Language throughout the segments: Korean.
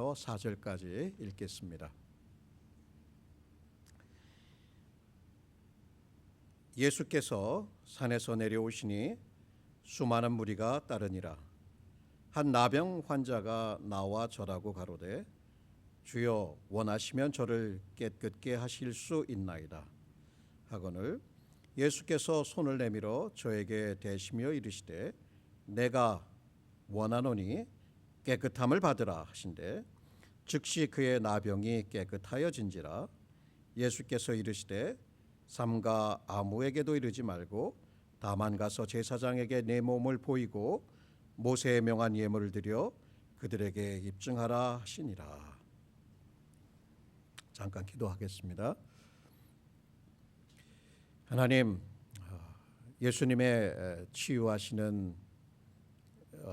1절부터 4절까지 읽겠습니다. 예수께서 산에서 내려오시니 수많은 무리가 따르니라. 한 나병 환자가 나와 절하고 가로되 주여 원하시면 저를 깨끗게 하실 수 있나이다 하거늘 예수께서 손을 내밀어 저에게 대시며 이르시되 내가 원하노니 깨끗함을 받으라 하신대 즉시 그의 나병이 깨끗하여진지라. 예수께서 이르시되 삼가 아무에게도 이르지 말고 다만 가서 제사장에게 내 몸을 보이고 모세의 명한 예물을 드려 그들에게 입증하라 하시니라. 잠깐 기도하겠습니다. 하나님, 예수님의 치유하시는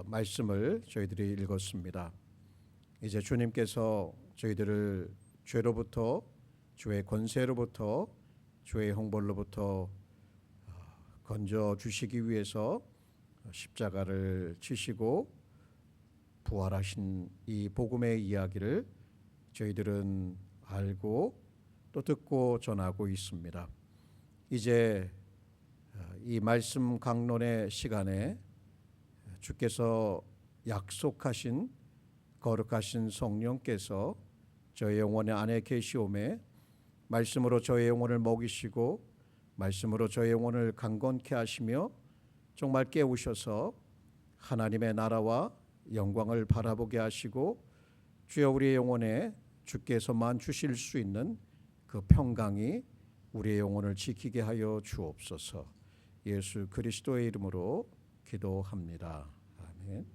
말씀을 저희들이 읽었습니다. 이제 주님께서 저희들을 죄로부터, 주의 권세로부터, 주의 형벌로부터 건져 주시기 위해서 십자가를 지시고 부활하신 이 복음의 이야기를 저희들은 알고 또 듣고 전하고 있습니다. 이제 이 말씀 강론의 시간에 주께서 약속하신 거룩하신 성령께서 저의 영혼 안에 계시오매 말씀으로 저의 영혼을 먹이시고 말씀으로 저의 영혼을 강건케 하시며 정말 깨우셔서 하나님의 나라와 영광을 바라보게 하시고 주여 우리의 영혼에 주께서만 주실 수 있는 그 평강이 우리의 영혼을 지키게 하여 주옵소서. 예수 그리스도의 이름으로 기도합니다. 아멘.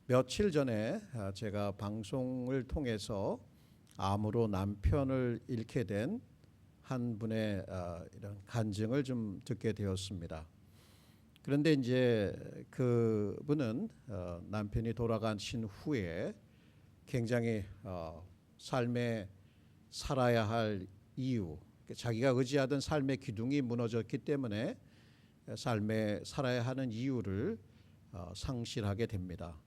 며칠 전에 제가 방송을 통해서 암으로 남편을 잃게 된 한 분의 이런 간증을 좀 듣게 되었습니다. 그런데 이제 그분은 남편이 돌아가신 후에 굉장히 삶에 살아야 할 이유, 자기가 의지하던 삶의 기둥이 무너졌기 때문에 삶에 살아야 하는 이유를 상실하게 됩니다.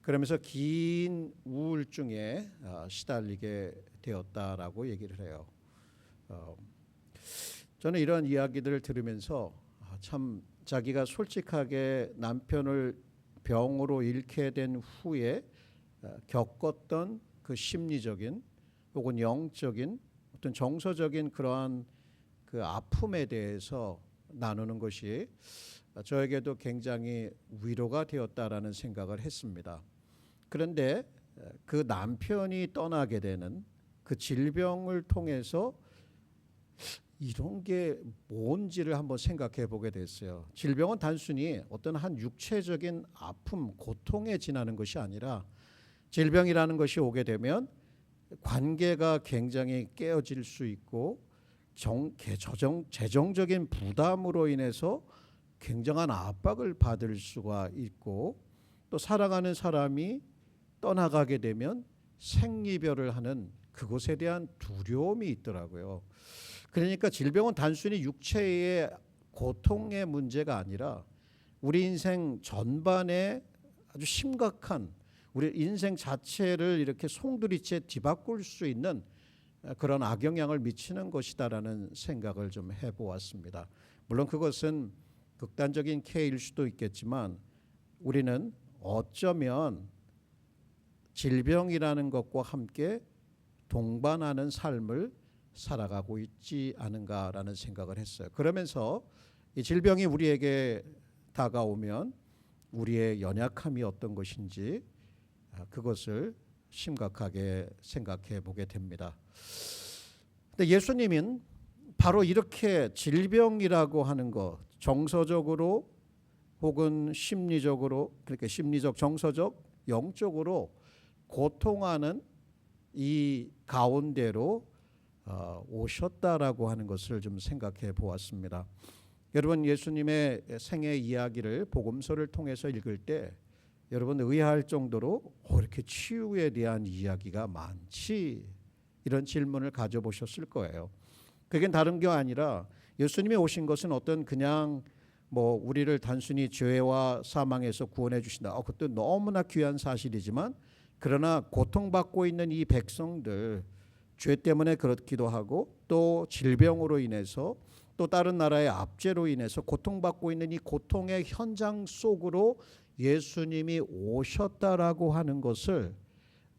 그러면서 긴 우울증에 시달리게 되었다라고 얘기를 해요. 저는 이런 이야기들을 들으면서 참 자기가 솔직하게 남편을 병으로 잃게 된 후에 겪었던 그 심리적인 혹은 영적인 어떤 정서적인 그러한 그 아픔에 대해서 나누는 것이 저에게도 굉장히 위로가 되었다라는 생각을 했습니다. 그런데 그 남편이 떠나게 되는 그 질병을 통해서 이런 게 뭔지를 한번 생각해 보게 됐어요. 질병은 단순히 어떤 한 육체적인 아픔, 고통에 지나는 것이 아니라 질병이라는 것이 오게 되면 관계가 굉장히 깨어질 수 있고 재정적인 부담으로 인해서 굉장한 압박을 받을 수가 있고 또 사랑하는 사람이 떠나가게 되면 생이별을 하는 그것에 대한 두려움이 있더라고요. 그러니까 질병은 단순히 육체의 고통의 문제가 아니라 우리 인생 전반에 아주 심각한 우리 인생 자체를 이렇게 송두리째 뒤바꿀 수 있는 그런 악영향을 미치는 것이다라는 생각을 좀 해보았습니다. 물론 그것은 극단적인 케이스일 수도 있겠지만 우리는 어쩌면 질병이라는 것과 함께 동반하는 삶을 살아가고 있지 않은가라는 생각을 했어요. 그러면서 이 질병이 우리에게 다가오면 우리의 연약함이 어떤 것인지 그것을 심각하게 생각해 보게 됩니다. 근데 예수님은 바로 이렇게 질병이라고 하는 것, 정서적으로 혹은 심리적으로, 그러니까 심리적, 정서적, 영적으로 고통하는 이 가운데로 오셨다라고 하는 것을 좀 생각해 보았습니다. 여러분, 예수님의 생애 이야기를 복음서를 통해서 읽을 때 여러분 의아할 정도로 이렇게 치유에 대한 이야기가 많지? 이런 질문을 가져보셨을 거예요. 그게 다른 게 아니라 예수님이 오신 것은 어떤 그냥 뭐 우리를 단순히 죄와 사망에서 구원해 주신다. 그것도 너무나 귀한 사실이지만 그러나 고통받고 있는 이 백성들 죄 때문에 그렇기도 하고 또 질병으로 인해서 또 다른 나라의 압제로 인해서 고통받고 있는 이 고통의 현장 속으로 예수님이 오셨다라고 하는 것을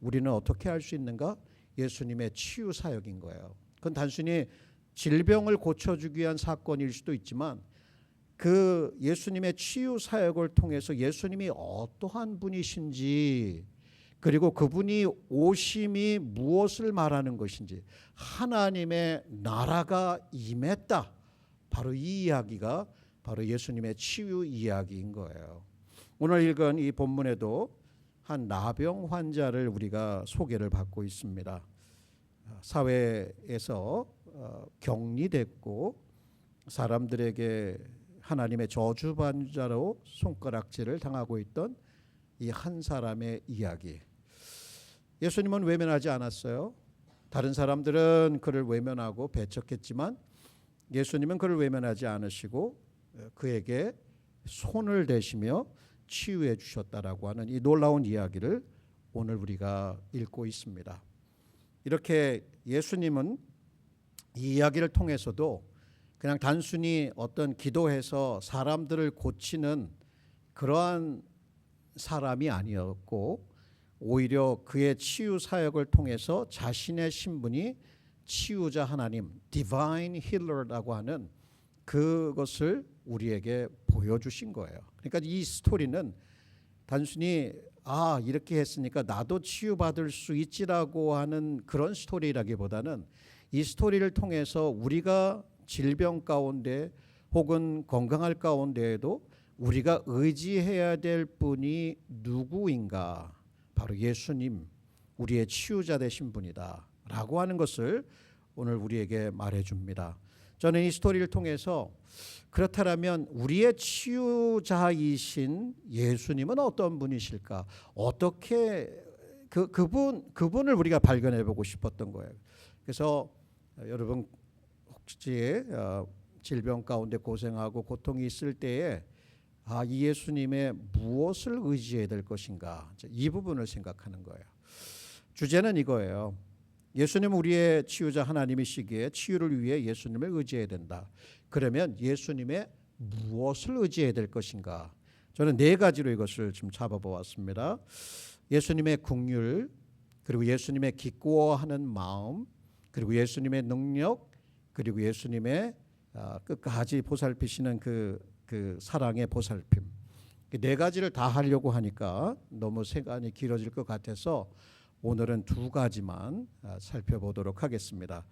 우리는 어떻게 알 수 있는가? 예수님의 치유 사역인 거예요. 그건 단순히 질병을 고쳐주기 위한 사건일 수도 있지만 그 예수님의 치유 사역을 통해서 예수님이 어떠한 분이신지 그리고 그분이 오심이 무엇을 말하는 것인지 하나님의 나라가 임했다. 바로 이 이야기가 바로 예수님의 치유 이야기인 거예요. 오늘 읽은 이 본문에도 한 나병 환자를 우리가 소개를 받고 있습니다. 사회에서 격리됐고 사람들에게 하나님의 저주반자로 손가락질을 당하고 있던 이 한 사람의 이야기. 예수님은 외면하지 않았어요. 다른 사람들은 그를 외면하고 배척했지만 예수님은 그를 외면하지 않으시고 그에게 손을 대시며 치유해 주셨다라고 하는 이 놀라운 이야기를 오늘 우리가 읽고 있습니다. 이렇게 예수님은 이 이야기를 통해서도 그냥 단순히 어떤 기도해서 사람들을 고치는 그러한 사람이 아니었고 오히려 그의 치유 사역을 통해서 자신의 신분이 치유자 하나님, Divine Healer라고 하는 그것을 우리에게 보여주신 거예요. 그러니까 이 스토리는 단순히 이렇게 했으니까 나도 치유받을 수 있지라고 하는 그런 스토리라기보다는 이 스토리를 통해서 우리가 질병 가운데 혹은 건강할 가운데에도 우리가 의지해야 될 분이 누구인가? 바로 예수님, 우리의 치유자 되신 분이다 라고 하는 것을 오늘 우리에게 말해줍니다. 저는 이 스토리를 통해서 그렇다면 우리의 치유자이신 예수님은 어떤 분이실까? 어떻게 그분을 우리가 발견해 보고 싶었던 거예요. 그래서 여러분 혹시 질병 가운데 고생하고 고통이 있을 때에 이 예수님의 무엇을 의지해야 될 것인가? 이 부분을 생각하는 거예요. 주제는 이거예요. 예수님은 우리의 치유자 하나님이시기에 치유를 위해 예수님을 의지해야 된다. 그러면 예수님의 무엇을 의지해야 될 것인가? 저는 네 가지로 이것을 좀 잡아보았습니다. 예수님의 긍휼, 그리고 예수님의 기꺼워하는 마음, 그리고 예수님의 능력, 그리고 예수님의 끝까지 보살피시는 그 사랑의 보살핌. 네 가지를 다 하려고 하니까 너무 시간이 길어질 것 같아서 오늘은 두 가지만 살펴보도록 하겠습니다.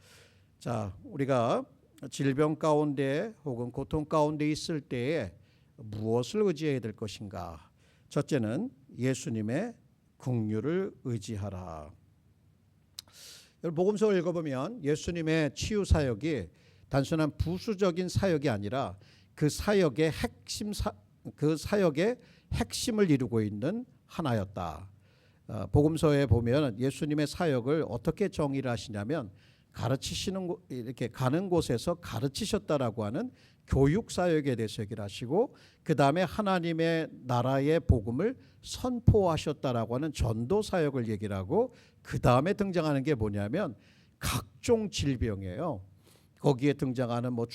자, 우리가 질병 가운데 혹은 고통 가운데 있을 때에 무엇을 의지해야 될 것인가? 첫째는 예수님의 긍휼을 의지하라. 복음서 읽어보면 예수님의 치유 사역이 단순한 부수적인 사역이 아니라 그 사역의 핵심을 이루고 있는 하나였다. 복음서에 보면 예수님의 사역을 어떻게 정의를 하시냐면 가르치시는 이렇게 가는 곳에서 가르치셨다라고 하는 교육 사역에 대해서 얘기를 하시고 그 다음에 하나님의 나라의 복음을 선포하셨다라고 하는 전도 사역을 얘기를 하고 그 다음에 등장하는 게 뭐냐면 각종 질병이에요. 거기에 등장하는 뭐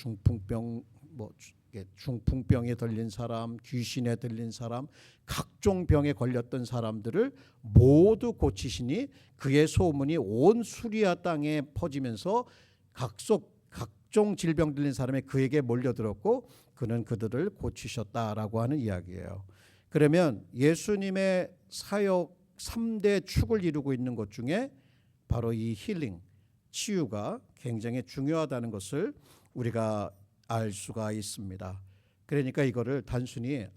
중풍병에 들린 사람, 귀신에 들린 사람, 각종 병에 걸렸던 사람들을 모두 고치시니 그의 소문이 온 수리아 땅에 퍼지면서 각종 질병 들린 사람이 그에게 몰려들었고 그는 그들을 고치셨다라고 하는 이야기예요. 그러면 예수님의 사역 3대 축을 이루고 있는 것 중에 바로 이 힐링, 치유가 굉장히 중요하다는 것을 우리가 알 수가 있습니다. 그러니까 이거를 단순히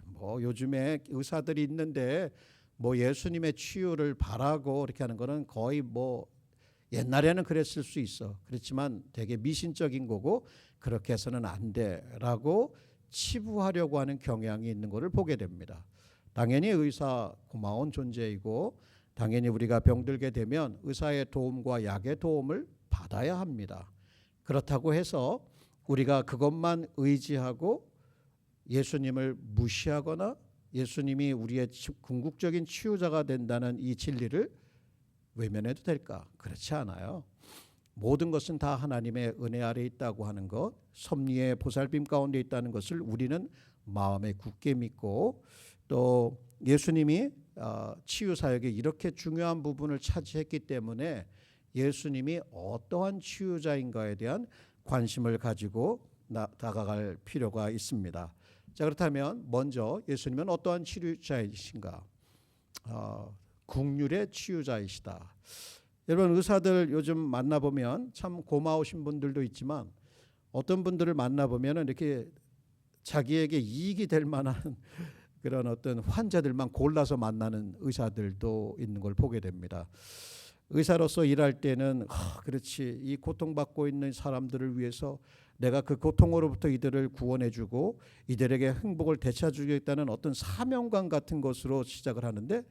뭐 요즘에 의사들이 있는데 뭐 예수님의 치유를 바라고 이렇게 하는 거는 거의 뭐 옛날에는 그랬을 수 있어. 그렇지만 되게 미신적인 거고 그렇게 해서는 안 돼라고 치부하려고 하는 경향이 있는 것을 보게 됩니다. 당연히 의사 고마운 존재이고 당연히 우리가 병들게 되면 의사의 도움과 약의 도움을 받아야 합니다. 그렇다고 해서 우리가 그것만 의지하고 예수님을 무시하거나 예수님이 우리의 궁극적인 치유자가 된다는 이 진리를 외면해도 될까? 그렇지 않아요. 모든 것은 다 하나님의 은혜 아래 있다고 하는 것, 섭리의 보살핌 가운데 있다는 것을 우리는 마음에 굳게 믿고, 또 예수님이 치유 사역에 이렇게 중요한 부분을 차지했기 때문에 예수님이 어떠한 치유자인가에 대한 관심을 가지고 다가갈 필요가 있습니다. 자, 그렇다면 먼저 예수님은 어떠한 치유자이신가? 국률의 치유자이시다. 여러분, 의사들 요즘 만나보면 참 고마우신 분들도 있지만 어떤 분들을 만나보면 이렇게 자기에게 이익이 될 만한 그런 어떤 환자들만 골라서 만나는 의사들도 있는 걸 보게 됩니다. 의사로서 일할 때는 그렇지, 이 고통받고 있는 사람들을 위해서 내가 그 고통으로부터 이들을 구원해주고 이들에게 행복을 되찾아주겠다는 어떤 사명감 같은 것으로 시작을 하는데,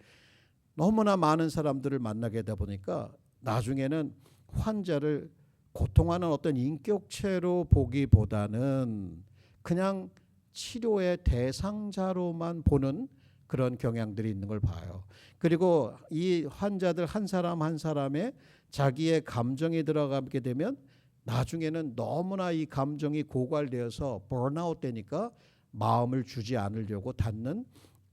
너무나 많은 사람들을 만나게 되다 보니까 나중에는 환자를 고통하는 어떤 인격체로 보기보다는 그냥 치료의 대상자로만 보는 그런 경향들이 있는 걸 봐요. 그리고 이 환자들 한 사람 한 사람의 자기의 감정이 들어가게 되면 나중에는 너무나 이 감정이 고갈되어서 번아웃 되니까 마음을 주지 않으려고 닫는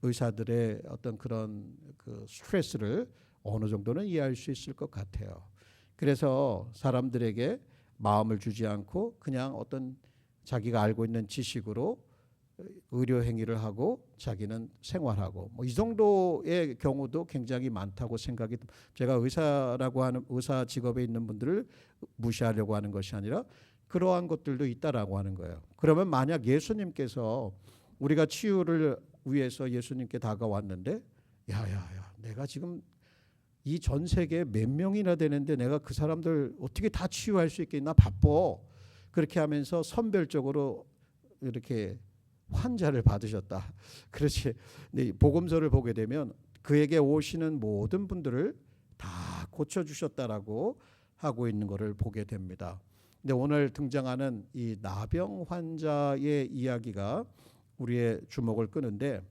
의사들의 어떤 그런 그 스트레스를 어느 정도는 이해할 수 있을 것 같아요. 그래서 사람들에게 마음을 주지 않고 그냥 어떤 자기가 알고 있는 지식으로 의료 행위를 하고 자기는 생활하고, 이 정도의 경우도 굉장히 많다고 생각이, 제가 의사라고 하는 의사 직업에 있는 분들을 무시하려고 하는 것이 아니라 그러한 것들도 있다라고 하는 거예요. 그러면 만약 예수님께서 우리가 치유를 위해서 예수님께 다가왔는데, 야야야, 내가 지금 이 전 세계에 몇 명이나 되는데 내가 그 사람들 어떻게 다 치유할 수 있겠나, 바빠. 그렇게 하면서 선별적으로 이렇게 환자를 받으셨다. 그렇지. 근데 복음서를 보게 되면 그에게 오시는 모든 분들을 다 고쳐주셨다라고 하고 있는 것을 보게 됩니다. 근데 오늘 등장하는 이 나병 환자의 이야기가 우리의 주목을 끄는데,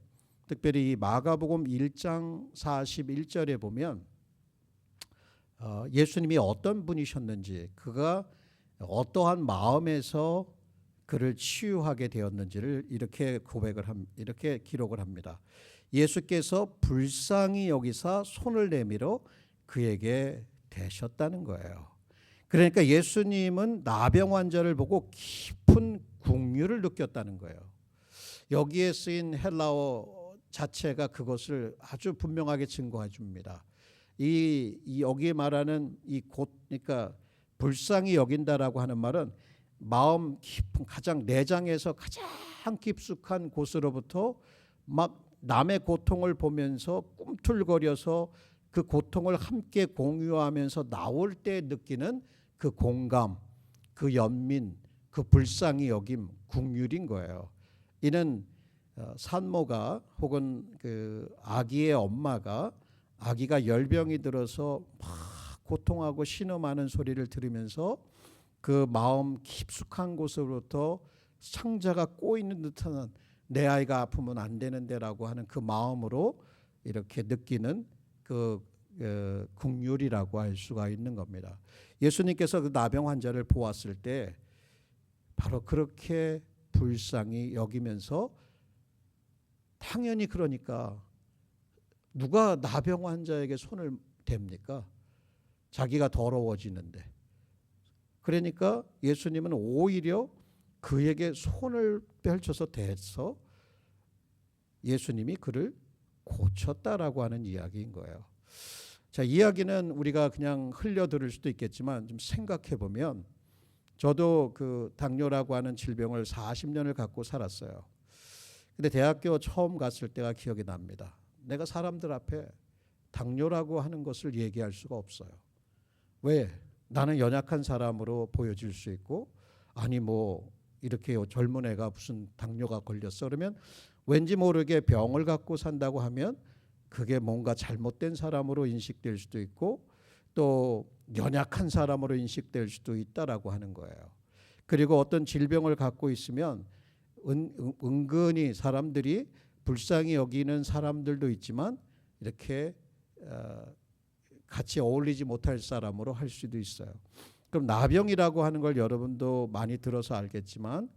특별히 이 마가복음 1장 41절에 보면 예수님이 어떤 분이셨는지, 그가 어떠한 마음에서 그를 치유하게 되었는지를 이렇게 이렇게 기록을 합니다. 예수께서 불쌍히 여기사 손을 내밀어 그에게 대셨다는 거예요. 그러니까 예수님은 나병 환자를 보고 깊은 긍휼을 느꼈다는 거예요. 여기에 쓰인 헬라어 자체가 그것을 아주 분명하게 증거해 줍니다. 이 여기에 말하는 그러니까 불쌍히 여긴다라고 하는 말은 마음 깊은, 가장 내장에서 가장 깊숙한 곳으로부터 막 남의 고통을 보면서 꿈틀거려서 그 고통을 함께 공유하면서 나올 때 느끼는 그 공감, 그 연민, 그 불쌍히 여김, 긍휼인 거예요. 이는 산모가 혹은 그 아기의 엄마가 아기가 열병이 들어서 막 고통하고 신음하는 소리를 들으면서 그 마음 깊숙한 곳으로부터 상자가 꼬이는 듯한, 내 아이가 아프면 안 되는데라고 하는 그 마음으로 이렇게 느끼는 그 긍휼이라고 할 수가 있는 겁니다. 예수님께서 그 나병 환자를 보았을 때 바로 그렇게 불쌍히 여기면서, 당연히 그러니까 누가 나병 환자에게 손을 댑니까? 자기가 더러워지는데. 그러니까 예수님은 오히려 그에게 손을 펼쳐서 대서 예수님이 그를 고쳤다라고 하는 이야기인 거예요. 자, 이야기는 우리가 그냥 흘려 들을 수도 있겠지만 좀 생각해 보면, 저도 그 당뇨라고 하는 질병을 40년을 갖고 살았어요. 근데 대학교 처음 갔을 때가 기억이 납니다. 내가 사람들 앞에 당뇨라고 하는 것을 얘기할 수가 없어요. 왜? 나는 연약한 사람으로 보여질 수 있고, 아니 뭐 이렇게 젊은 애가 무슨 당뇨가 걸렸어 그러면 왠지 모르게 병을 갖고 산다고 하면 그게 뭔가 잘못된 사람으로 인식될 수도 있고, 또 연약한 사람으로 인식될 수도 있다라고 하는 거예요. 그리고 어떤 질병을 갖고 있으면 은근히 사람들이 불쌍히 여기는 사람들도 있지만 이렇게 같이 어울리지 못할 사람으로 할 수도 있어요. 그럼 나병이라고 하는 걸 여러분도 많이 들어서 알겠지만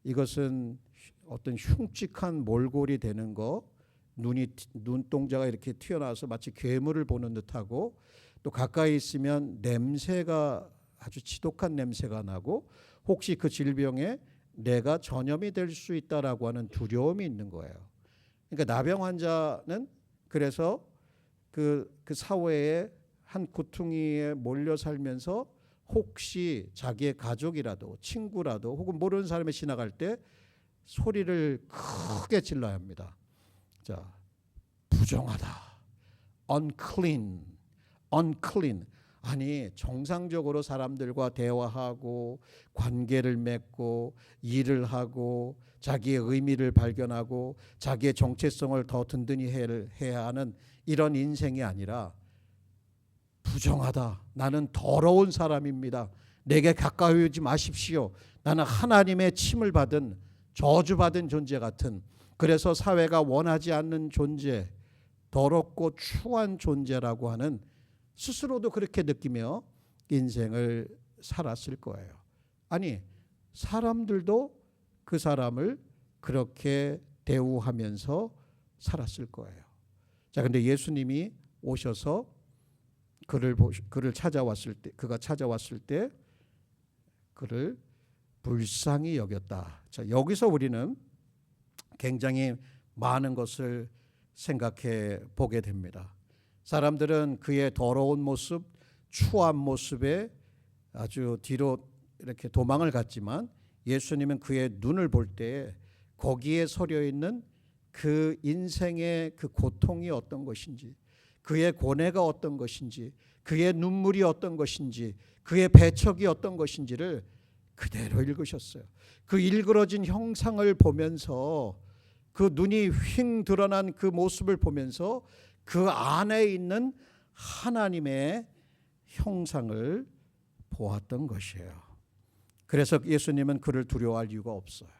이것은 어떤 흉측한 몰골이 되는 거, 눈동자가 이렇게 튀어나와서 마치 괴물을 보는 듯하고 또 가까이 있으면 냄새가 아주 지독한 냄새가 나고 혹시 그 질병에 내가 전염이 될 수 있다라고 하는 두려움이 있는 거예요. 그러니까 나병 환자는 그래서 그 사회의 한 구퉁이에 몰려 살면서 혹시 자기의 가족이라도 친구라도 혹은 모르는 사람이 지나갈 때 소리를 크게 질러야 합니다. 자, 부정하다, unclean, unclean. 아니 정상적으로 사람들과 대화하고 관계를 맺고 일을 하고 자기의 의미를 발견하고 자기의 정체성을 더 든든히 해야 하는 이런 인생이 아니라 부정하다. 나는 더러운 사람입니다. 내게 가까이 오지 마십시오. 나는 하나님의 침을 받은 저주받은 존재 같은, 그래서 사회가 원하지 않는 존재, 더럽고 추한 존재라고 하는 스스로도 그렇게 느끼며 인생을 살았을 거예요. 아니 사람들도 그 사람을 그렇게 대우하면서 살았을 거예요. 자, 근데 예수님이 오셔서 그를 찾아왔을 때, 그가 찾아왔을 때 그를 불쌍히 여겼다. 자, 여기서 우리는 굉장히 많은 것을 생각해 보게 됩니다. 사람들은 그의 더러운 모습, 추한 모습에 아주 뒤로 이렇게 도망을 갔지만 예수님은 그의 눈을 볼 때 거기에 서려 있는 그 인생의 그 고통이 어떤 것인지, 그의 고뇌가 어떤 것인지, 그의 눈물이 어떤 것인지, 그의 배척이 어떤 것인지를 그대로 읽으셨어요. 그 일그러진 형상을 보면서 그 눈이 휭 드러난 그 모습을 보면서 그 안에 있는 하나님의 형상을 보았던 것이에요. 그래서 예수님은 그를 두려워할 이유가 없어요.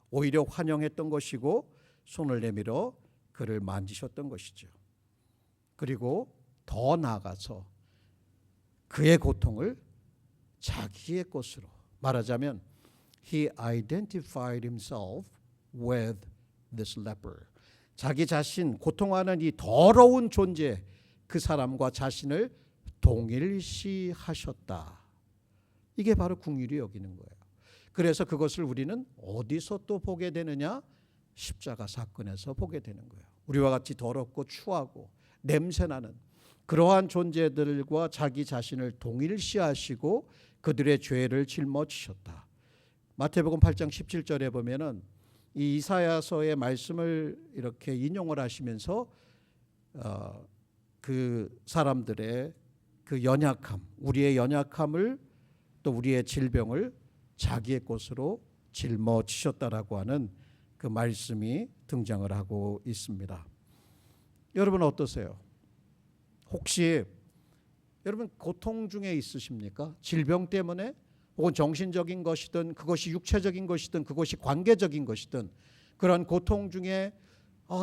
오히려 환영했던 것이고 손을 내밀어 그를 만지셨던 것이죠. 그리고 더 나아가서 그의 고통을 자기의 것으로, 말하자면 he identified himself with this leper. 자기 자신, 고통하는 이 더러운 존재, 그 사람과 자신을 동일시하셨다. 이게 바로 긍휼히 여기는 거예요. 그래서 그것을 우리는 어디서 또 보게 되느냐? 십자가 사건에서 보게 되는 거예요. 우리와 같이 더럽고 추하고 냄새나는 그러한 존재들과 자기 자신을 동일시하시고 그들의 죄를 짊어지셨다. 마태복음 8장 17절에 보면은 이 이사야서의 말씀을 이렇게 인용을 하시면서 그 사람들의 그 연약함, 우리의 연약함을 또 우리의 질병을 자기의 것으로 짊어지셨다라고 하는 그 말씀이 등장을 하고 있습니다. 여러분 어떠세요? 혹시 여러분 고통 중에 있으십니까? 질병 때문에 혹은 정신적인 것이든 그것이 육체적인 것이든 그것이 관계적인 것이든 그런 고통 중에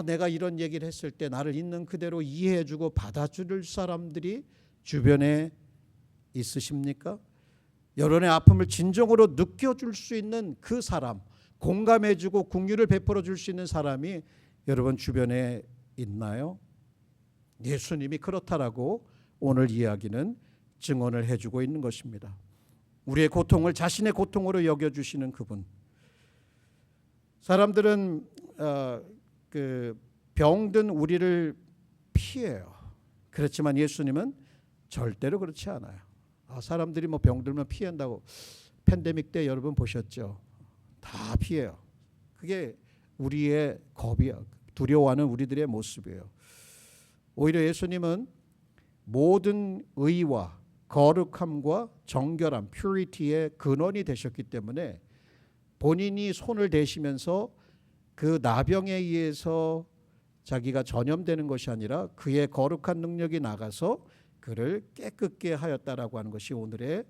내가 이런 얘기를 했을 때 나를 있는 그대로 이해해주고 받아줄 사람들이 주변에 있으십니까? 여러분의 아픔을 진정으로 느껴줄 수 있는 그 사람, 공감해주고 긍휼을 베풀어 줄 수 있는 사람이 여러분 주변에 있나요? 예수님이 그렇다라고 오늘 이야기는 증언을 해주고 있는 것입니다. 우리의 고통을 자신의 고통으로 여겨주시는 그분. 사람들은 그 병든 우리를 피해요. 그렇지만 예수님은 절대로 그렇지 않아요. 사람들이 뭐 병들면 피한다고 팬데믹 때 여러분 보셨죠? 다 피해요. 그게 우리의 겁이야. 두려워하는 우리들의 모습이에요. 오히려 예수님은 모든 의와 거룩함과 정결함, 퓨리티의 근원이 되셨기 때문에 본인이 손을 대시면서 그 나병에 의해서 자기가 전염되는 것이 아니라 그의 거룩한 능력이 나가서 그를 깨끗게 하였다라고 하는 것이 오늘의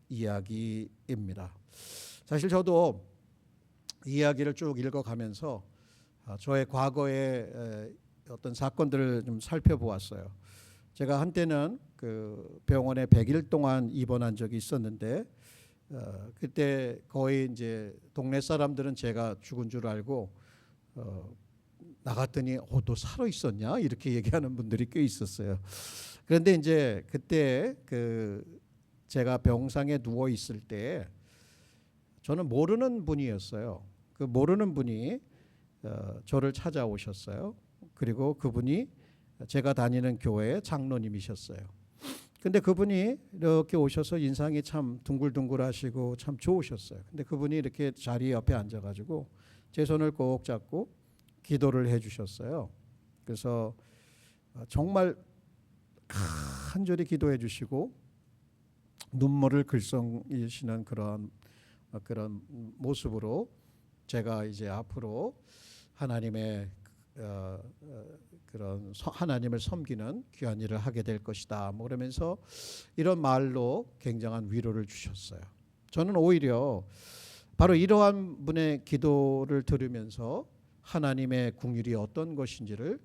이야기입니다. 사실 저도 이야기를 쭉 읽어가면서 저의 과거의 어떤 사건들을 좀 살펴보았어요. 제가 한때는 그 병원에 100일 동안 입원한 적이 있었는데 그때 거의 이제 동네 사람들은 제가 죽은 줄 알고 나갔더니 너 살아 있었냐 이렇게 얘기하는 분들이 꽤 있었어요. 그런데 이제 그때 그 제가 병상에 누워 있을 때 저는 모르는 분이었어요. 그 모르는 분이 저를 찾아오셨어요. 그리고 그분이 제가 다니는 교회의 장로님이셨어요. 근데 그분이 이렇게 오셔서 인상이 참 둥글둥글하시고 참 좋으셨어요. 근데 그분이 이렇게 자리 옆에 앉아가지고 제 손을 꼭 잡고 기도를 해주셨어요. 그래서 정말 간절히 기도해 주시고 눈물을 글썽이시는 그런 모습으로 제가 이제 앞으로 하나님의 그런 하나님을 섬기는 귀한 일을 하게 될 것이다. 뭐 그러면서 이런 말로 굉장한 위로를 주셨어요. 저는 오히려 바로 이러한 분의 기도를 들으면서 하나님의 긍휼이 어떤 것인지를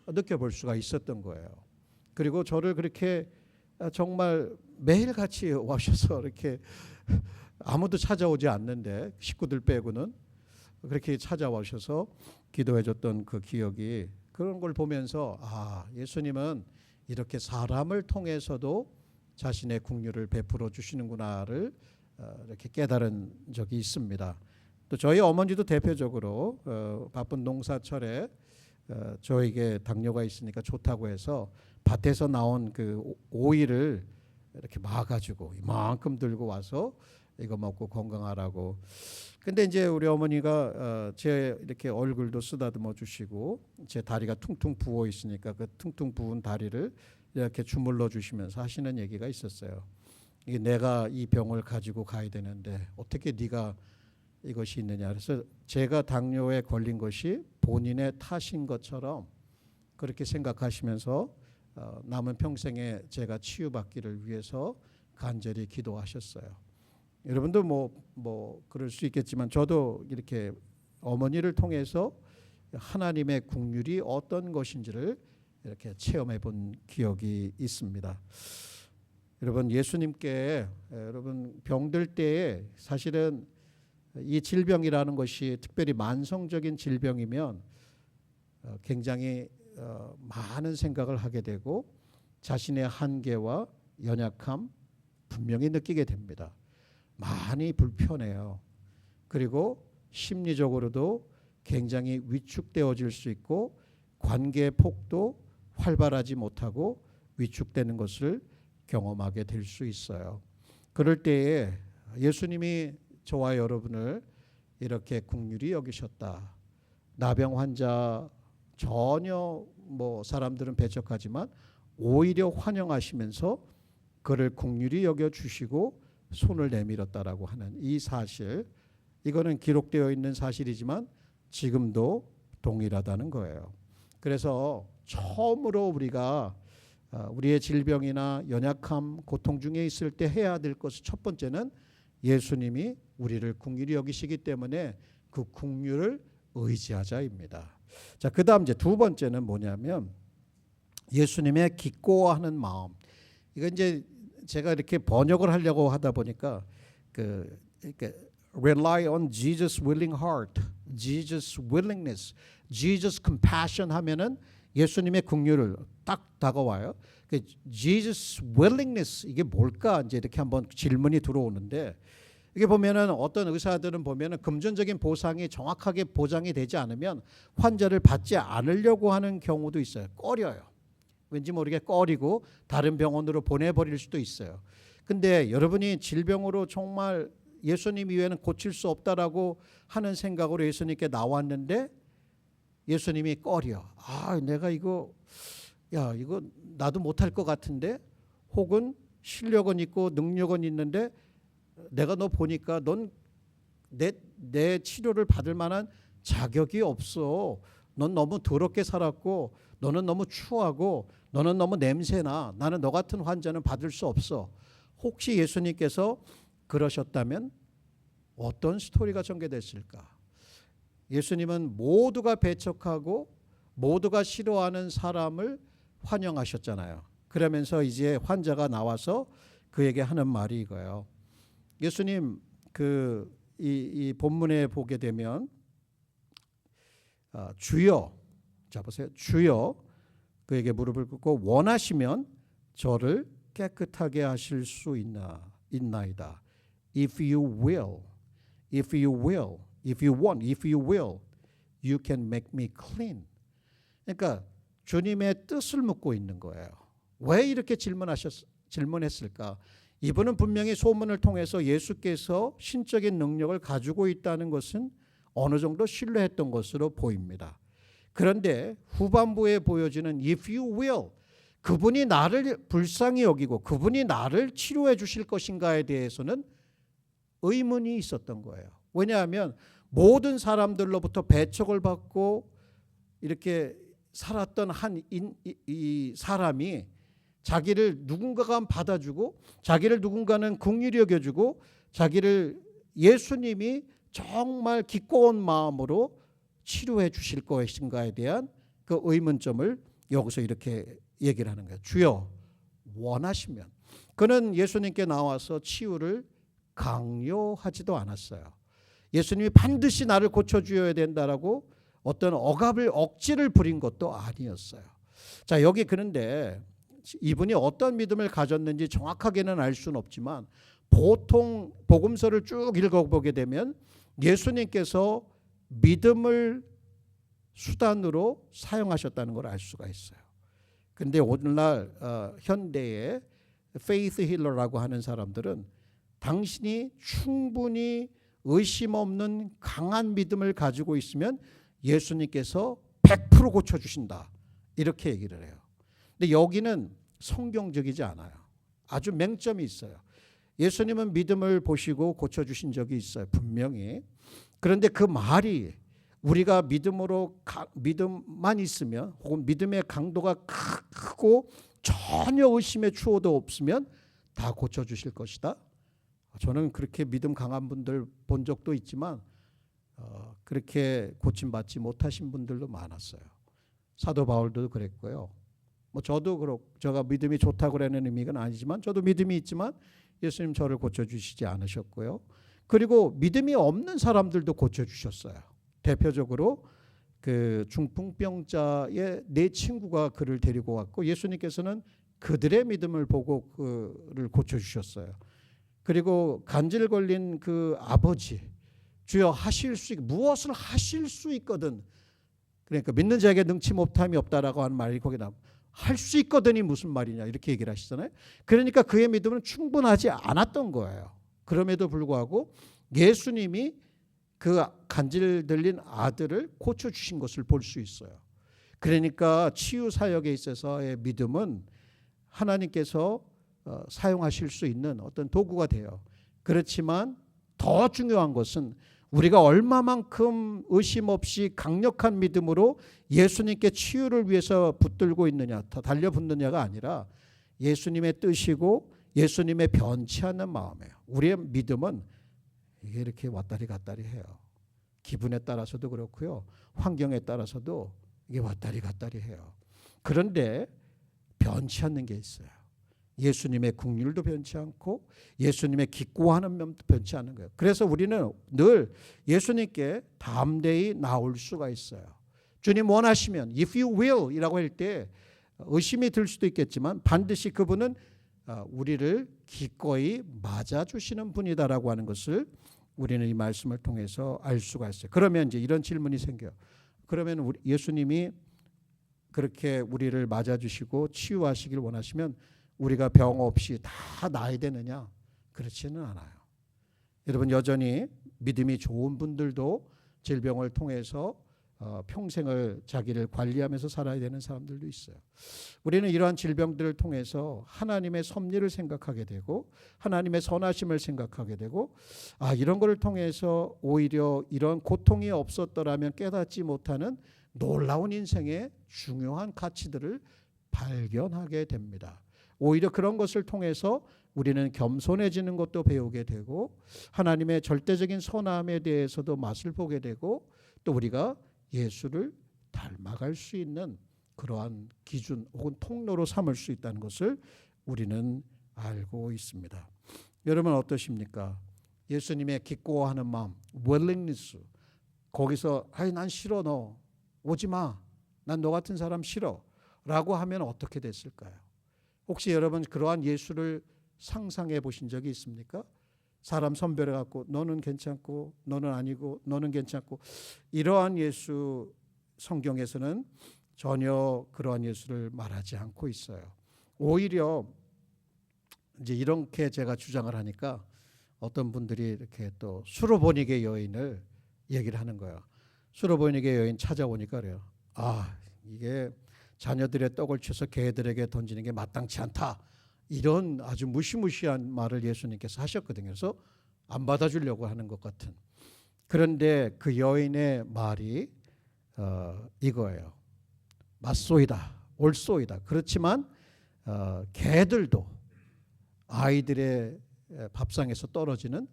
느껴볼 수가 있었던 거예요. 그리고 저를 그렇게 정말 매일같이 와셔서 이렇게 아무도 찾아오지 않는데 식구들 빼고는 그렇게 찾아와셔서 기도해 줬던 그 기억이, 그런 걸 보면서 예수님은 이렇게 사람을 통해서도 자신의 긍휼을 베풀어 주시는구나를 이렇게 깨달은 적이 있습니다. 또 저희 어머니도 대표적으로 바쁜 농사철에 저에게 당뇨가 있으니까 좋다고 해서 밭에서 나온 그 오이를 이렇게 마가지고 이만큼 들고 와서 이거 먹고 건강하라고. 근데 이제 우리 어머니가 제 이렇게 얼굴도 쓰다듬어 주시고 제 다리가 퉁퉁 부어 있으니까 그 퉁퉁 부은 다리를 이렇게 주물러 주시면서 하시는 얘기가 있었어요. 이게 내가 이 병을 가지고 가야 되는데 어떻게 네가 이것이 있느냐. 그래서 제가 당뇨에 걸린 것이 본인의 탓인 것처럼 그렇게 생각하시면서 남은 평생에 제가 치유받기를 위해서 간절히 기도하셨어요. 여러분도 뭐 그럴 수 있겠지만 저도 이렇게 어머니를 통해서 하나님의 긍휼이 어떤 것인지를 이렇게 체험해 본 기억이 있습니다. 여러분, 예수님께 여러분 병들 때에 사실은 이 질병이라는 것이 특별히 만성적인 질병이면 굉장히 많은 생각을 하게 되고 자신의 한계와 연약함 분명히 느끼게 됩니다. 많이 불편해요. 그리고 심리적으로도 굉장히 위축되어질 수 있고 관계 폭도 활발하지 못하고 위축되는 것을 경험하게 될 수 있어요. 그럴 때에 예수님이 저와 여러분을 이렇게 긍휼히 여기셨다. 나병 환자 전혀 사람들은 배척하지만 오히려 환영하시면서 그를 긍휼히 여겨 주시고 손을 내밀었다라고 하는 이 사실, 이거는 기록되어 있는 사실이지만 지금도 동일하다는 거예요. 그래서 처음으로 우리가 우리의 질병이나 연약함, 고통 중에 있을 때 해야 될 것은 첫 번째는 예수님이 우리를 긍휼히 여기시기 때문에 그 긍휼을 의지하자입니다. 자, 그다음 이제 두 번째는 뭐냐면 예수님의 기꺼워하는 마음. 이거 이제 제가 이렇게 번역을 하려고 하다 보니까 이렇게 rely on Jesus willing heart, Jesus willingness, Jesus compassion 하면은 예수님의 긍휼을 딱 다가와요. Jesus willingness 이게 뭘까 이제 이렇게 한번 질문이 들어오는데, 이게 보면은 어떤 의사들은 보면은 금전적인 보상이 정확하게 보장이 되지 않으면 환자를 받지 않으려고 하는 경우도 있어요. 꺼려요. 왠지 모르게 꺼리고 다른 병원으로 보내버릴 수도 있어요. 근데 여러분이 질병으로 정말 예수님 이외에는 고칠 수 없다라고 하는 생각으로 예수님께 나왔는데 예수님이 꺼려. 내가 이거 나도 못할 것 같은데, 혹은 실력은 있고 능력은 있는데 내가 너 보니까 넌 내 치료를 받을 만한 자격이 없어. 넌 너무 더럽게 살았고 너는 너무 추하고 너는 너무 냄새나. 나는 너 같은 환자는 받을 수 없어. 혹시 예수님께서 그러셨다면 어떤 스토리가 전개됐을까? 예수님은 모두가 배척하고 모두가 싫어하는 사람을 환영하셨잖아요. 그러면서 이제 환자가 나와서 그에게 하는 말이 이거예요. 예수님 이 본문에 보게 되면 주여, 자 보세요. 주여, 그에게 무릎을 꿇고 원하시면 저를 깨끗하게 하실 수 있나이다. If you will, if you will, if you want, if you will, you can make me clean. 그러니까 주님의 뜻을 묻고 있는 거예요. 왜 이렇게 질문했을까? 이분은 분명히 소문을 통해서 예수께서 신적인 능력을 가지고 있다는 것은 어느 정도 신뢰했던 것으로 보입니다. 그런데 후반부에 보여지는 if you will, 그분이 나를 불쌍히 여기고 그분이 나를 치료해 주실 것인가에 대해서는 의문이 있었던 거예요. 왜냐하면 모든 사람들로부터 배척을 받고 이렇게 살았던 이 사람이 자기를 누군가가 받아주고 자기를 누군가는 긍휼히 여겨주고 자기를 예수님이 정말 기꺼운 마음으로 치료해 주실 것인가에 대한 그 의문점을 여기서 이렇게 얘기를 하는 거예요. 주여 원하시면. 그는 예수님께 나와서 치유를 강요하지도 않았어요. 예수님이 반드시 나를 고쳐주어야 된다라고 어떤 억지를 부린 것도 아니었어요. 자, 여기 그런데 이분이 어떤 믿음을 가졌는지 정확하게는 알 수는 없지만 보통 복음서를 쭉 읽어보게 되면 예수님께서 믿음을 수단으로 사용하셨다는 걸 알 수가 있어요. 그런데 오늘날 현대의 페이스 힐러라고 하는 사람들은 당신이 충분히 의심 없는 강한 믿음을 가지고 있으면 예수님께서 100% 고쳐주신다, 이렇게 얘기를 해요. 근데 여기는 성경적이지 않아요. 아주 맹점이 있어요. 예수님은 믿음을 보시고 고쳐주신 적이 있어요, 분명히. 그런데 그 말이 우리가 믿음만 있으면 혹은 믿음의 강도가 크고 전혀 의심의 추호도 없으면 다 고쳐주실 것이다. 저는 그렇게 믿음 강한 분들 본 적도 있지만 그렇게 고침받지 못하신 분들도 많았어요. 사도 바울도 그랬고요. 저도 그렇고 제가 믿음이 좋다고 그러는 의미는 아니지만 저도 믿음이 있지만 예수님 저를 고쳐주시지 않으셨고요. 그리고 믿음이 없는 사람들도 고쳐주셨어요. 대표적으로 그 중풍병자의 네 친구가 그를 데리고 왔고 예수님께서는 그들의 믿음을 보고 그를 고쳐주셨어요. 그리고 간질 걸린 그 아버지, 주여 무엇을 하실 수 있거든. 그러니까 믿는 자에게 능치 못함이 없다라고 하는 말이 거기 나옵니다. 할 수 있거든이 무슨 말이냐 이렇게 얘기를 하시잖아요. 그러니까 그의 믿음은 충분하지 않았던 거예요. 그럼에도 불구하고 예수님이 그 간질 들린 아들을 고쳐주신 것을 볼 수 있어요. 그러니까 치유 사역에 있어서의 믿음은 하나님께서 사용하실 수 있는 어떤 도구가 돼요. 그렇지만 더 중요한 것은 우리가 얼마만큼 의심 없이 강력한 믿음으로 예수님께 치유를 위해서 붙들고 있느냐, 달려붙느냐가 아니라 예수님의 뜻이고 예수님의 변치 않는 마음이에요. 우리의 믿음은 이게 이렇게 왔다리 갔다리 해요. 기분에 따라서도 그렇고요. 환경에 따라서도 이게 왔다리 갔다리 해요. 그런데 변치 않는 게 있어요. 예수님의 긍휼도 변치 않고 예수님의 기꺼워하는 면도 변치 않는 거예요. 그래서 우리는 늘 예수님께 담대히 나올 수가 있어요. 주님 원하시면 if you will 이라고 할 때 의심이 들 수도 있겠지만 반드시 그분은 우리를 기꺼이 맞아주시는 분이다라고 하는 것을 우리는 이 말씀을 통해서 알 수가 있어요. 그러면 이제 이런 질문이 생겨요. 그러면 예수님이 그렇게 우리를 맞아주시고 치유하시길 원하시면 우리가 병 없이 다 나아야 되느냐? 그렇지는 않아요. 여러분 여전히 믿음이 좋은 분들도 질병을 통해서 평생을 자기를 관리하면서 살아야 되는 사람들도 있어요. 우리는 이러한 질병들을 통해서 하나님의 섭리를 생각하게 되고 하나님의 선하심을 생각하게 되고 이런 것을 통해서 오히려 이런 고통이 없었더라면 깨닫지 못하는 놀라운 인생의 중요한 가치들을 발견하게 됩니다. 오히려 그런 것을 통해서 우리는 겸손해지는 것도 배우게 되고 하나님의 절대적인 선함에 대해서도 맛을 보게 되고 또 우리가 예수를 닮아갈 수 있는 그러한 기준 혹은 통로로 삼을 수 있다는 것을 우리는 알고 있습니다. 여러분 어떠십니까? 예수님의 기꺼워하는 마음, willingness, 거기서 난 싫어, 너 오지 마, 난 너 같은 사람 싫어 라고 하면 어떻게 됐을까요? 혹시 여러분 그러한 예수를 상상해 보신 적이 있습니까? 사람 선별해 갖고 너는 괜찮고 너는 아니고 너는 괜찮고, 이러한 예수 성경에서는 전혀 그러한 예수를 말하지 않고 있어요. 오히려 이제 이렇게 제가 주장을 하니까 어떤 분들이 이렇게 또 수로보니게 여인을 얘기를 하는 거예요. 수로보니게 여인 찾아오니까 그래요. 이게 자녀들의 떡을 쳐서 개들에게 던지는 게 마땅치 않다. 이런 아주 무시무시한 말을 예수님께서 하셨거든요. 그래서 안 받아주려고 하는 것 같은. 그런데 그 여인의 말이 이거예요. 맞소이다, 옳소이다. 그렇지만 개들도 아이들의 밥상에서 떨어지는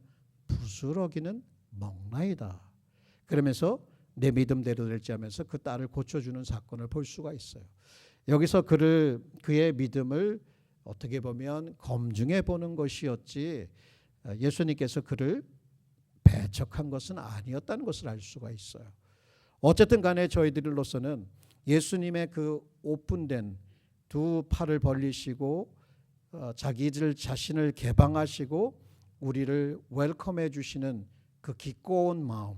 부스러기는 먹나이다. 그러면서 내 믿음대로 될지 하면서 그 딸을 고쳐주는 사건을 볼 수가 있어요. 여기서 그의 믿음을 어떻게 보면 검증해 보는 것이었지 예수님께서 그를 배척한 것은 아니었다는 것을 알 수가 있어요. 어쨌든 간에 저희들로서는 예수님의 그 오픈된 두 팔을 벌리시고 자기들 자신을 개방하시고 우리를 웰컴해 주시는 그 기꺼운 마음,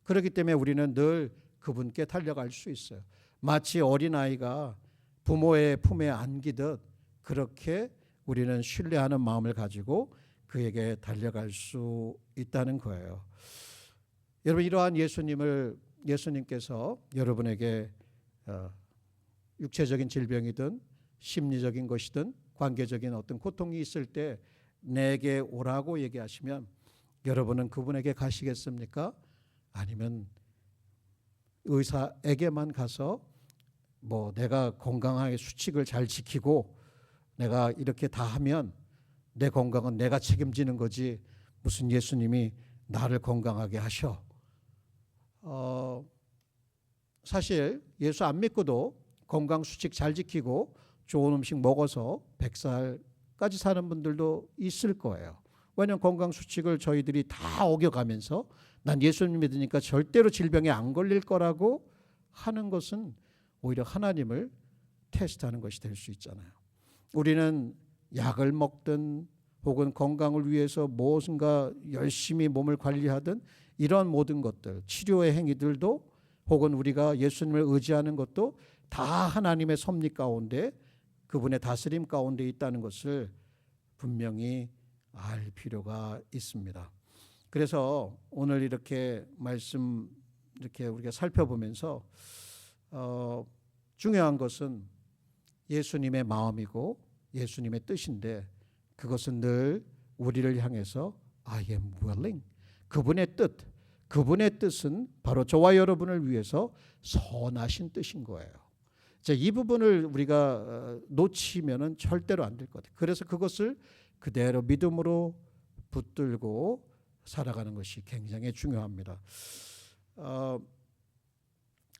그렇기 때문에 우리는 늘 그분께 달려갈 수 있어요. 마치 어린아이가 부모의 품에 안기듯 그렇게 우리는 신뢰하는 마음을 가지고 그에게 달려갈 수 있다는 거예요. 여러분 이러한 예수님께서 여러분에게 육체적인 질병이든 심리적인 것이든 관계적인 어떤 고통이 있을 때 내게 오라고 얘기하시면 여러분은 그분에게 가시겠습니까? 아니면 의사에게만 가서 내가 건강하게 수칙을 잘 지키고 내가 이렇게 다 하면 내 건강은 내가 책임지는 거지 무슨 예수님이 나를 건강하게 하셔. 사실 예수 안 믿고도 건강 수칙 잘 지키고 좋은 음식 먹어서 100살까지 사는 분들도 있을 거예요. 왜냐하면 건강 수칙을 저희들이 다 어겨가면서 난 예수님 믿으니까 절대로 질병에 안 걸릴 거라고 하는 것은 오히려 하나님을 테스트하는 것이 될 수 있잖아요. 우리는 약을 먹든 혹은 건강을 위해서 무엇인가 열심히 몸을 관리하든 이런 모든 것들, 치료의 행위들도 혹은 우리가 예수님을 의지하는 것도 다 하나님의 섭리 가운데 그분의 다스림 가운데 있다는 것을 분명히 알 필요가 있습니다. 그래서 오늘 이렇게 말씀 이렇게 우리가 살펴보면서 중요한 것은 예수님의 마음이고 예수님의 뜻인데 그것은 늘 우리를 향해서 I am willing, 그분의 뜻은 바로 저와 여러분을 위해서 선하신 뜻인 거예요. 이 부분을 우리가 놓치면은 절대로 안 될 것 같아요. 그래서 그것을 그대로 믿음으로 붙들고 살아가는 것이 굉장히 중요합니다.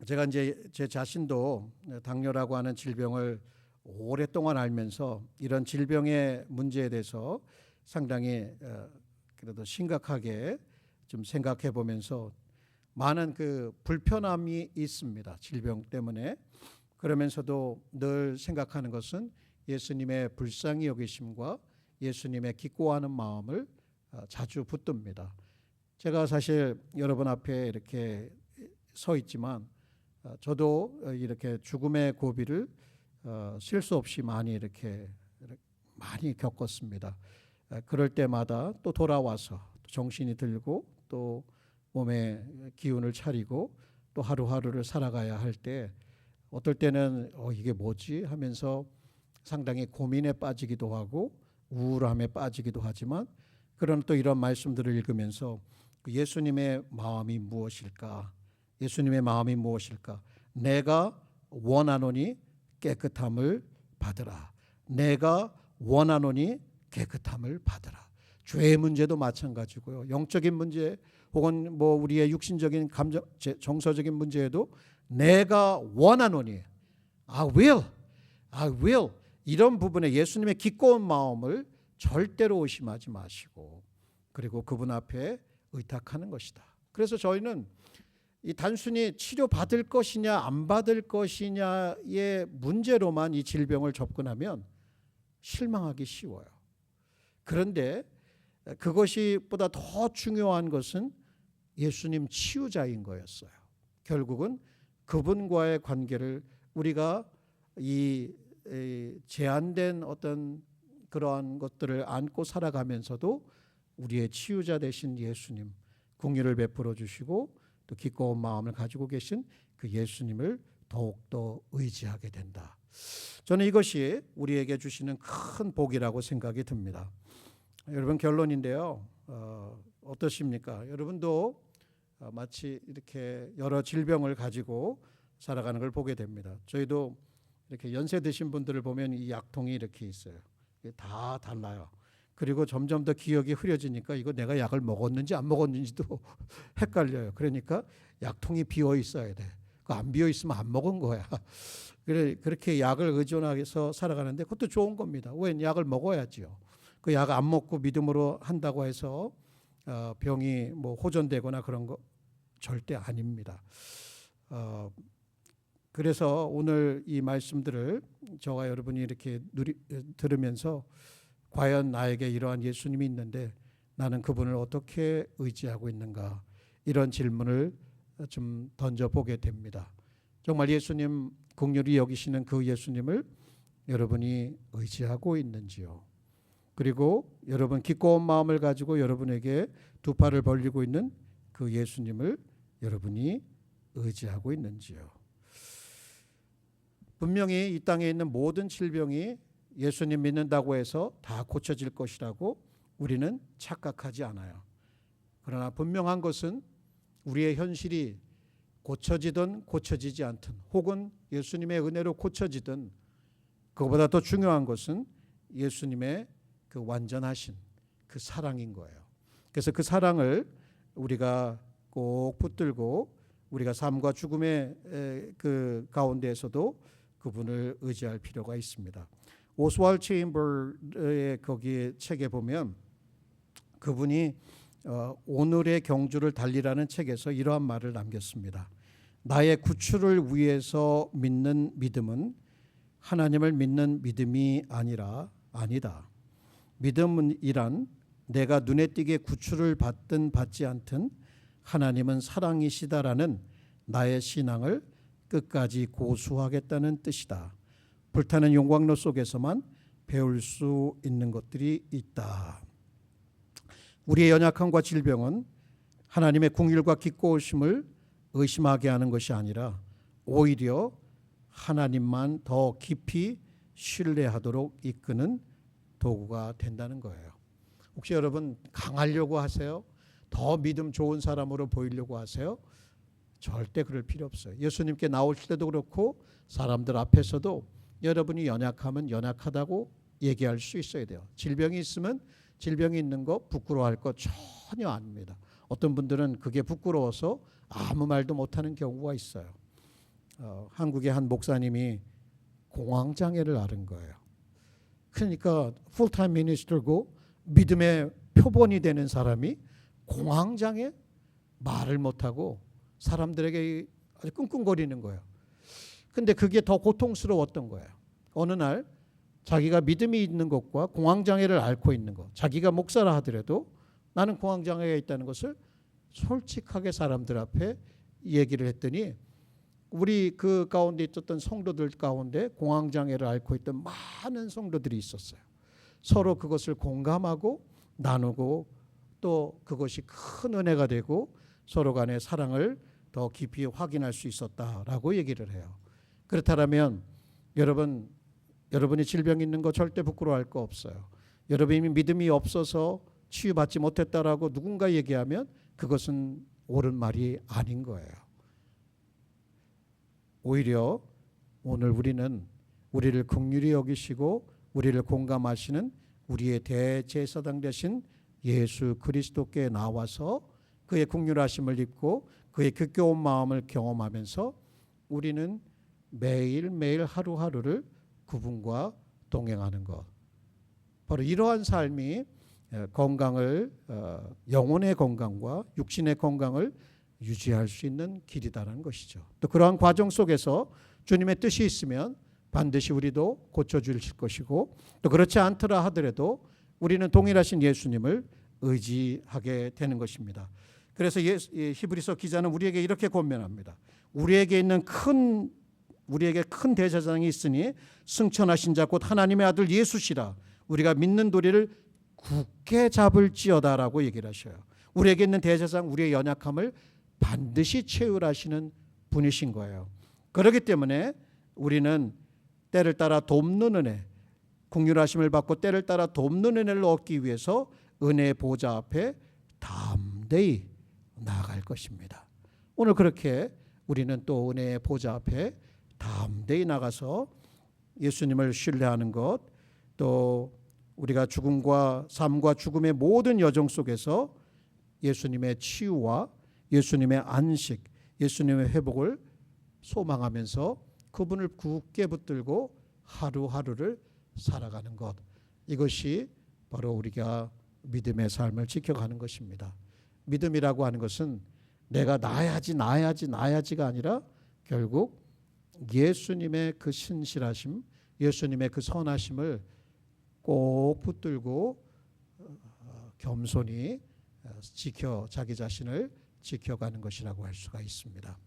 제가 이제 제 자신도 당뇨라고 하는 질병을 오랫동안 알면서 이런 질병의 문제에 대해서 상당히 그래도 심각하게 좀 생각해 보면서 많은 그 불편함이 있습니다. 질병 때문에. 그러면서도 늘 생각하는 것은 예수님의 불쌍히 여기심과 예수님의 기꺼워하는 마음을 자주 붙듭니다. 제가 사실 여러분 앞에 이렇게 서 있지만 저도 이렇게 죽음의 고비를 쉴 수 없이 많이 겪었습니다. 그럴 때마다 또 돌아와서 정신이 들고 또 몸에 기운을 차리고 또 하루하루를 살아가야 할 때 어떨 때는 이게 뭐지 하면서 상당히 고민에 빠지기도 하고 우울함에 빠지기도 하지만 그러나 또 이런 말씀들을 읽으면서 예수님의 마음이 무엇일까? 예수님의 마음이 무엇일까? 내가 원하노니 깨끗함을 받으라. 내가 원하노니 깨끗함을 받으라. 죄의 문제도 마찬가지고요. 영적인 문제 혹은 뭐 우리의 육신적인 감정, 정서적인 문제에도 내가 원하노니 I will 이런 부분에 예수님의 기꺼운 마음을 절대로 의심하지 마시고 그리고 그분 앞에 의탁하는 것이다. 그래서 저희는 이 단순히 치료받을 것이냐 안 받을 것이냐의 문제로만 이 질병을 접근하면 실망하기 쉬워요. 그런데 그것이 보다 더 중요한 것은 예수님 치유자인 거였어요. 결국은 그분과의 관계를 우리가 이 제한된 어떤 그러한 것들을 안고 살아가면서도 우리의 치유자 되신 예수님 긍휼을 베풀어 주시고 또 기꺼운 마음을 가지고 계신 그 예수님을 더욱더 의지하게 된다. 저는 이것이 우리에게 주시는 큰 복이라고 생각이 듭니다. 여러분 결론인데요. 어떠십니까? 여러분도 마치 이렇게 여러 질병을 가지고 살아가는 걸 보게 됩니다. 저희도 이렇게 연세 드신 분들을 보면 이 약통이 이렇게 있어요. 다 달라요. 그리고 점점 더 기억이 흐려지니까 이거 내가 약을 먹었는지 안 먹었는지도 헷갈려요. 그러니까 약통이 비어 있어야 돼. 안 비어 있으면 안 먹은 거야. 그렇게 약을 의존해서 살아가는데 그것도 좋은 겁니다. 왜? 약을 먹어야지요. 그 약 안 먹고 믿음으로 한다고 해서 병이 뭐 호전되거나 그런 거 절대 아닙니다. 그래서 오늘 이 말씀들을 저와 여러분이 이렇게 들으면서 과연 나에게 이러한 예수님이 있는데 나는 그분을 어떻게 의지하고 있는가 이런 질문을 좀 던져보게 됩니다. 정말 예수님 긍휼히 여기시는 그 예수님을 여러분이 의지하고 있는지요? 그리고 여러분 기꺼운 마음을 가지고 여러분에게 두 팔을 벌리고 있는 그 예수님을 여러분이 의지하고 있는지요? 분명히 이 땅에 있는 모든 질병이 예수님 믿는다고 해서 다 고쳐질 것이라고 우리는 착각하지 않아요. 그러나 분명한 것은 우리의 현실이 고쳐지든 고쳐지지 않든 혹은 예수님의 은혜로 고쳐지든 그것보다 더 중요한 것은 예수님의 그 완전하신 그 사랑인 거예요. 그래서 그 사랑을 우리가 꼭 붙들고 우리가 삶과 죽음의 그 가운데에서도 그분을 의지할 필요가 있습니다. 오스왈드 체인버의 거기에 책에 보면 그분이 오늘의 경주를 달리라는 책에서 이러한 말을 남겼습니다. 나의 구출을 위해서 믿는 믿음은 하나님을 믿는 믿음이 아니다. 믿음이란 내가 눈에 띄게 구출을 받든 받지 않든 하나님은 사랑이시다라는 나의 신앙을 끝까지 고수하겠다는 뜻이다. 불타는 용광로 속에서만 배울 수 있는 것들이 있다. 우리의 연약함과 질병은 하나님의 긍휼과 기꺼우심을 의심하게 하는 것이 아니라 오히려 하나님만 더 깊이 신뢰하도록 이끄는 도구가 된다는 거예요. 혹시 여러분 강하려고 하세요? 더 믿음 좋은 사람으로 보이려고 하세요? 절대 그럴 필요 없어요. 예수님께 나오실 때도 그렇고 사람들 앞에서도 여러분이 연약하면 연약하다고 얘기할 수 있어야 돼요. 질병이 있으면 질병이 있는 거 부끄러워할 거 전혀 아닙니다. 어떤 분들은 그게 부끄러워서 아무 말도 못하는 경우가 있어요. 한국의 한 목사님이 공황장애를 앓은 거예요. 그러니까 풀타임 미니스터고 믿음의 표본이 되는 사람이 공황장애 말을 못하고 사람들에게 아주 끙끙거리는 거예요. 근데 그게 더 고통스러웠던 거예요. 어느 날 자기가 믿음이 있는 것과 공황장애를 앓고 있는 것, 자기가 목사라 하더라도 나는 공황장애가 있다는 것을 솔직하게 사람들 앞에 얘기를 했더니 우리 그 가운데 있었던 성도들 가운데 공황장애를 앓고 있던 많은 성도들이 있었어요. 서로 그것을 공감하고 나누고 또 그것이 큰 은혜가 되고 서로 간의 사랑을 더 깊이 확인할 수 있었다라고 얘기를 해요. 그렇다면 여러분이 질병 있는 거 절대 부끄러워할 거 없어요. 여러분이 믿음이 없어서 치유받지 못했다라고 누군가 얘기하면 그것은 옳은 말이 아닌 거예요. 오히려 오늘 우리는 우리를 긍휼히 여기시고 우리를 공감하시는 우리의 대제사장 되신 예수 그리스도께 나와서 그의 긍휼하심을 입고 그의 극겨운 마음을 경험하면서 우리는 매일매일 하루하루를 그분과 동행하는 것, 바로 이러한 삶이 건강을, 영혼의 건강과 육신의 건강을 유지할 수 있는 길이다라는 것이죠. 또 그러한 과정 속에서 주님의 뜻이 있으면 반드시 우리도 고쳐주실 것이고, 또 그렇지 않더라 하더라도 우리는 동일하신 예수님을 의지하게 되는 것입니다. 그래서 히브리서 기자는 우리에게 이렇게 권면합니다. 우리에게 큰 대제사장이 있으니 승천하신 자 곧 하나님의 아들 예수시라. 우리가 믿는 도리를 굳게 잡을지어다라고 얘기를 하셔요. 우리에게 있는 대제사장, 우리의 연약함을 반드시 채울하시는 분이신 거예요. 그렇기 때문에 우리는 때를 따라 돕는 은혜, 긍휼하심을 받고 때를 따라 돕는 은혜를 얻기 위해서 은혜의 보좌 앞에 담대히 나아갈 것입니다. 오늘 그렇게 우리는 또 은혜의 보좌 앞에 담대히 나가서 예수님을 신뢰하는 것, 또 우리가 죽음과 삶과 죽음의 모든 여정 속에서 예수님의 치유와 예수님의 안식, 예수님의 회복을 소망하면서 그분을 굳게 붙들고 하루하루를 살아가는 것, 이것이 바로 우리가 믿음의 삶을 지켜가는 것입니다. 믿음이라고 하는 것은 내가 나야지가 아니라 결국 예수님의 그 신실하심, 예수님의 그 선하심을 꼭 붙들고 겸손히 자기 자신을 지켜가는 것이라고 할 수가 있습니다.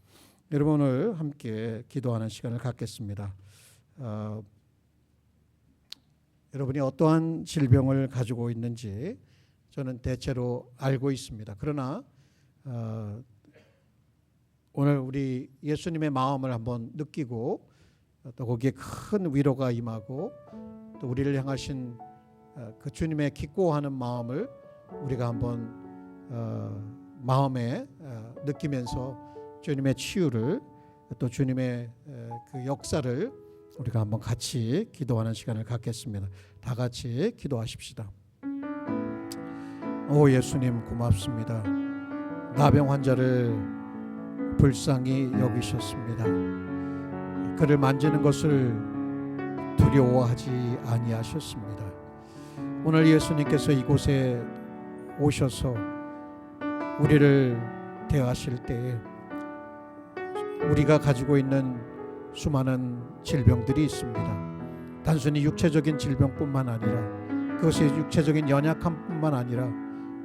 여러분, 오늘 함께 기도하는 시간을 갖겠습니다. 여러분이 어떠한 질병을 가지고 있는지 저는 대체로 알고 있습니다. 그러나 오늘 우리 예수님의 마음을 한번 느끼고 또 거기에 큰 위로가 임하고 또 우리를 향하신 그 주님의 기뻐하는 마음을 우리가 한번 마음에 느끼면서 주님의 치유를, 또 주님의 그 역사를 우리가 한번 같이 기도하는 시간을 갖겠습니다. 다 같이 기도하십시다. 오 예수님, 고맙습니다. 나병 환자를 불쌍히 여기셨습니다. 그를 만지는 것을 두려워하지 아니하셨습니다. 오늘 예수님께서 이곳에 오셔서 우리를 대하실 때에 우리가 가지고 있는 수많은 질병들이 있습니다. 단순히 육체적인 질병뿐만 아니라, 그것이 육체적인 연약함뿐만 아니라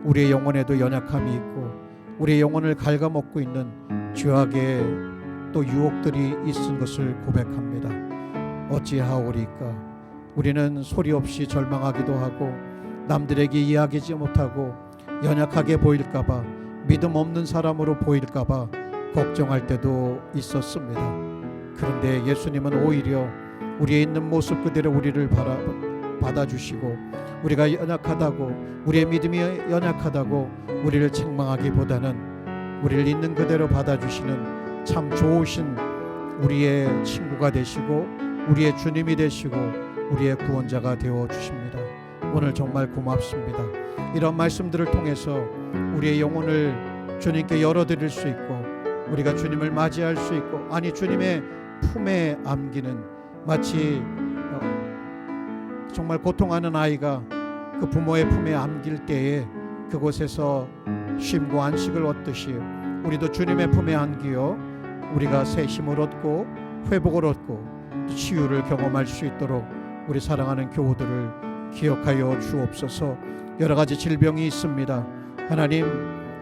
우리의 영혼에도 연약함이 있고 우리의 영혼을 갉아먹고 있는 죄악의 또 유혹들이 있은 것을 고백합니다. 어찌하오리까? 우리는 소리 없이 절망하기도 하고 남들에게 이야기하지 못하고 연약하게 보일까봐, 믿음 없는 사람으로 보일까봐 걱정할 때도 있었습니다. 그런데 예수님은 오히려 우리의 있는 모습 그대로 우리를 받아주시고, 우리가 연약하다고, 우리의 믿음이 연약하다고 우리를 책망하기보다는 우리를 있는 그대로 받아주시는 참 좋으신 우리의 친구가 되시고 우리의 주님이 되시고 우리의 구원자가 되어주십니다. 오늘 정말 고맙습니다. 이런 말씀들을 통해서 우리의 영혼을 주님께 열어드릴 수 있고 우리가 주님을 맞이할 수 있고, 아니 주님의 품에 안기는, 마치 정말 고통하는 아이가 그 부모의 품에 안길 때에 그곳에서 쉼과 안식을 얻듯이 우리도 주님의 품에 안기어 우리가 새 힘을 얻고 회복을 얻고 치유를 경험할 수 있도록 우리 사랑하는 교우들을 기억하여 주옵소서. 여러 가지 질병이 있습니다. 하나님,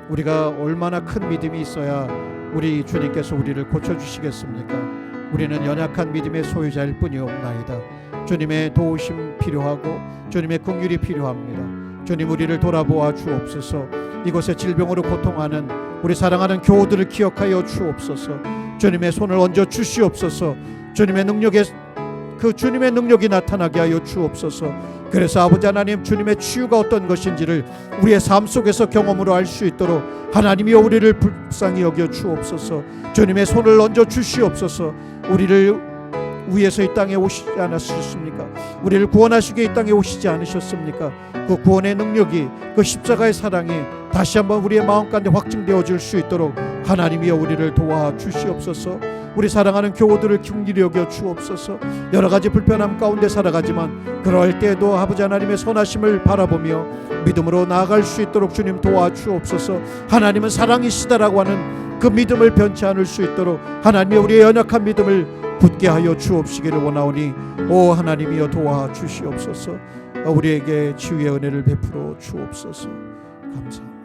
우리가 얼마나 큰 믿음이 있어야 우리 주님께서 우리를 고쳐주시겠습니까? 우리는 연약한 믿음의 소유자일 뿐이옵나이다. 주님의 도우심 필요하고 주님의 긍휼이 필요합니다. 주님, 우리를 돌아보아 주옵소서. 이곳에 질병으로 고통하는 우리 사랑하는 교우들을 기억하여 주옵소서. 주님의 손을 얹어 주시옵소서. 주님의 능력이 나타나게 하여 주옵소서. 그래서 아버지 하나님, 주님의 치유가 어떤 것인지를 우리의 삶 속에서 경험으로 알 수 있도록 하나님이여 우리를 불쌍히 여겨 주옵소서. 주님의 손을 얹어 주시옵소서. 우리를 위에서 이 땅에 오시지 않으셨습니까? 우리를 구원하시기 이 땅에 오시지 않으셨습니까? 그 구원의 능력이, 그 십자가의 사랑이 다시 한번 우리의 마음 가운데 확증되어질 수 있도록 하나님이여 우리를 도와주시옵소서. 우리 사랑하는 교우들을 긍휼히 여겨 주옵소서. 여러 가지 불편함 가운데 살아가지만 그럴 때에도 아버지 하나님의 선하심을 바라보며 믿음으로 나아갈 수 있도록 주님 도와주옵소서. 하나님은 사랑이시다라고 하는 그 믿음을 변치 않을 수 있도록 하나님의 우리의 연약한 믿음을 굳게 하여 주옵시기를 원하오니 오 하나님이여 도와주시옵소서. 우리에게 치유의 은혜를 베풀어 주옵소서. 감사합니다.